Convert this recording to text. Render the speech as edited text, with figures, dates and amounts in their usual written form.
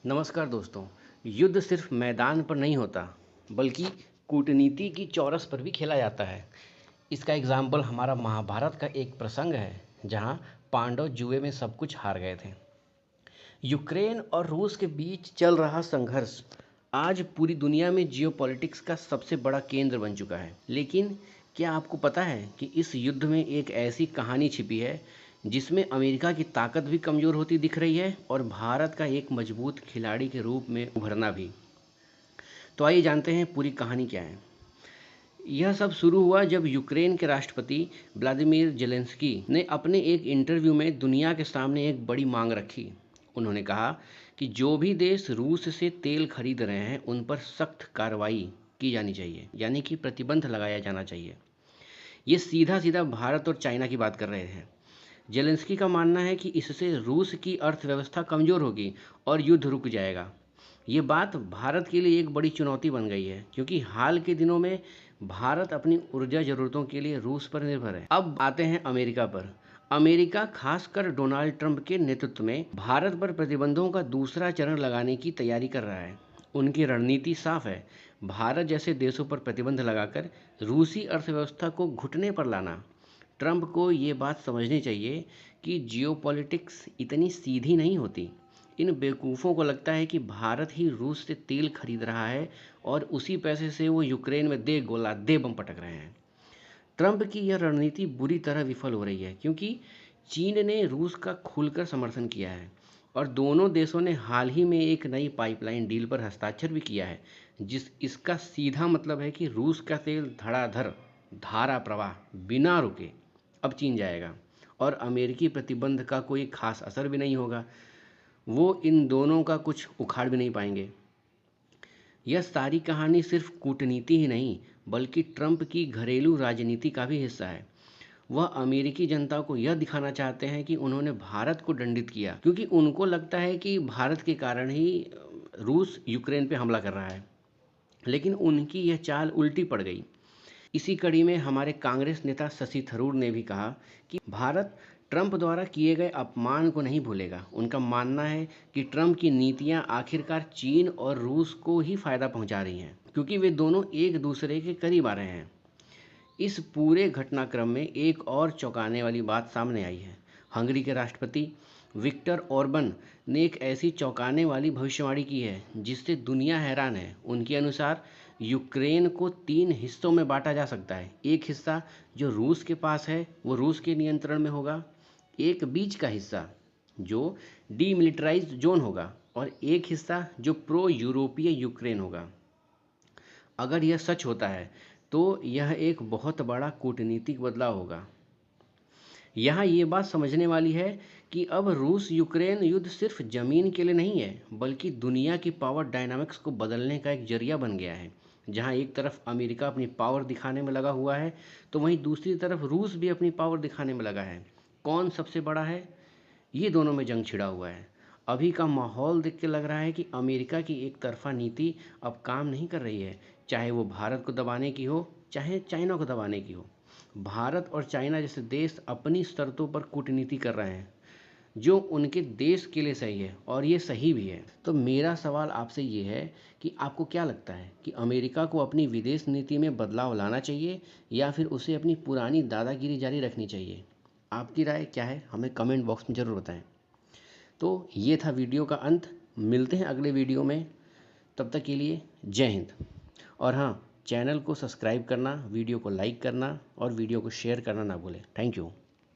नमस्कार दोस्तों। युद्ध सिर्फ मैदान पर नहीं होता, बल्कि कूटनीति की चौरस पर भी खेला जाता है। इसका एग्जाम्पल हमारा महाभारत का एक प्रसंग है, जहां पांडव जुए में सब कुछ हार गए थे। यूक्रेन और रूस के बीच चल रहा संघर्ष आज पूरी दुनिया में जियोपॉलिटिक्स का सबसे बड़ा केंद्र बन चुका है। लेकिन क्या आपको पता है कि इस युद्ध में एक ऐसी कहानी छिपी है जिसमें अमेरिका की ताकत भी कमज़ोर होती दिख रही है और भारत का एक मजबूत खिलाड़ी के रूप में उभरना भी। तो आइए जानते हैं पूरी कहानी क्या है। यह सब शुरू हुआ जब यूक्रेन के राष्ट्रपति व्लादिमीर जेलेंस्की ने अपने एक इंटरव्यू में दुनिया के सामने एक बड़ी मांग रखी। उन्होंने कहा कि जो भी देश रूस से तेल खरीद रहे हैं उन पर सख्त कार्रवाई की जानी चाहिए, यानी कि प्रतिबंध लगाया जाना चाहिए। ये सीधा सीधा भारत और चाइना की बात कर रहे हैं। जेलेंस्की का मानना है कि इससे रूस की अर्थव्यवस्था कमज़ोर होगी और युद्ध रुक जाएगा। ये बात भारत के लिए एक बड़ी चुनौती बन गई है, क्योंकि हाल के दिनों में भारत अपनी ऊर्जा ज़रूरतों के लिए रूस पर निर्भर है। अब आते हैं अमेरिका पर। अमेरिका खासकर डोनाल्ड ट्रंप के नेतृत्व में भारत पर प्रतिबंधों का दूसरा चरण लगाने की तैयारी कर रहा है। उनकी रणनीति साफ है, भारत जैसे देशों पर प्रतिबंध लगाकर रूसी अर्थव्यवस्था को घुटने पर लाना। ट्रंप को ये बात समझनी चाहिए कि जियोपॉलिटिक्स इतनी सीधी नहीं होती। इन बेवकूफ़ों को लगता है कि भारत ही रूस से तेल खरीद रहा है और उसी पैसे से वो यूक्रेन में दे गोला दे बम पटक रहे हैं। ट्रंप की यह रणनीति बुरी तरह विफल हो रही है, क्योंकि चीन ने रूस का खुलकर समर्थन किया है और दोनों देशों ने हाल ही में एक नई पाइपलाइन डील पर हस्ताक्षर भी किया है। इसका सीधा मतलब है कि रूस का तेल धड़ाधड़ धारा प्रवाह बिना रुके अब चीन जाएगा और अमेरिकी प्रतिबंध का कोई खास असर भी नहीं होगा। वो इन दोनों का कुछ उखाड़ भी नहीं पाएंगे। यह सारी कहानी सिर्फ कूटनीति ही नहीं, बल्कि ट्रंप की घरेलू राजनीति का भी हिस्सा है। वह अमेरिकी जनता को यह दिखाना चाहते हैं कि उन्होंने भारत को दंडित किया, क्योंकि उनको लगता है कि भारत के कारण ही रूस यूक्रेन पे हमला कर रहा है। लेकिन उनकी यह चाल उल्टी पड़ गई। इसी कड़ी में हमारे कांग्रेस नेता शशि थरूर ने भी कहा कि भारत ट्रंप द्वारा किए गए अपमान को नहीं भूलेगा। उनका मानना है कि ट्रंप की नीतियां आखिरकार चीन और रूस को ही फायदा पहुंचा रही हैं, क्योंकि वे दोनों एक दूसरे के करीब आ रहे हैं। इस पूरे घटनाक्रम में एक और चौंकाने वाली बात सामने आई है। हंगरी के राष्ट्रपति विक्टर ऑर्बन ने एक ऐसी चौंकाने वाली भविष्यवाणी की है जिससे दुनिया हैरान है। उनके अनुसार यूक्रेन को 3 हिस्सों में बांटा जा सकता है। एक हिस्सा जो रूस के पास है वो रूस के नियंत्रण में होगा, एक बीच का हिस्सा जो डीमिलिटराइज्ड जोन होगा और एक हिस्सा जो प्रो यूरोपीय यूक्रेन होगा। अगर यह सच होता है तो यह एक बहुत बड़ा कूटनीतिक बदलाव होगा। यहाँ ये बात समझने वाली है कि अब रूस यूक्रेन युद्ध सिर्फ जमीन के लिए नहीं है, बल्कि दुनिया की पावर डायनामिक्स को बदलने का एक जरिया बन गया है। जहाँ एक तरफ अमेरिका अपनी पावर दिखाने में लगा हुआ है, तो वहीं दूसरी तरफ रूस भी अपनी पावर दिखाने में लगा है। कौन सबसे बड़ा है, ये दोनों में जंग छिड़ा हुआ है। अभी का माहौल देख के लग रहा है कि अमेरिका की एक तरफा नीति अब काम नहीं कर रही है, चाहे वो भारत को दबाने की हो चाहे चाइना को दबाने की हो। भारत और चाइना जैसे देश अपनी शर्तों पर कूटनीति कर रहे हैं, जो उनके देश के लिए सही है और ये सही भी है। तो मेरा सवाल आपसे ये है कि आपको क्या लगता है कि अमेरिका को अपनी विदेश नीति में बदलाव लाना चाहिए या फिर उसे अपनी पुरानी दादागिरी जारी रखनी चाहिए? आपकी राय क्या है, हमें कमेंट बॉक्स में ज़रूर बताएं। तो ये था वीडियो का अंत। मिलते हैं अगले वीडियो में, तब तक के लिए जय हिंद। और हाँ, चैनल को सब्सक्राइब करना, वीडियो को लाइक करना और वीडियो को शेयर करना ना भूलें। Thank you.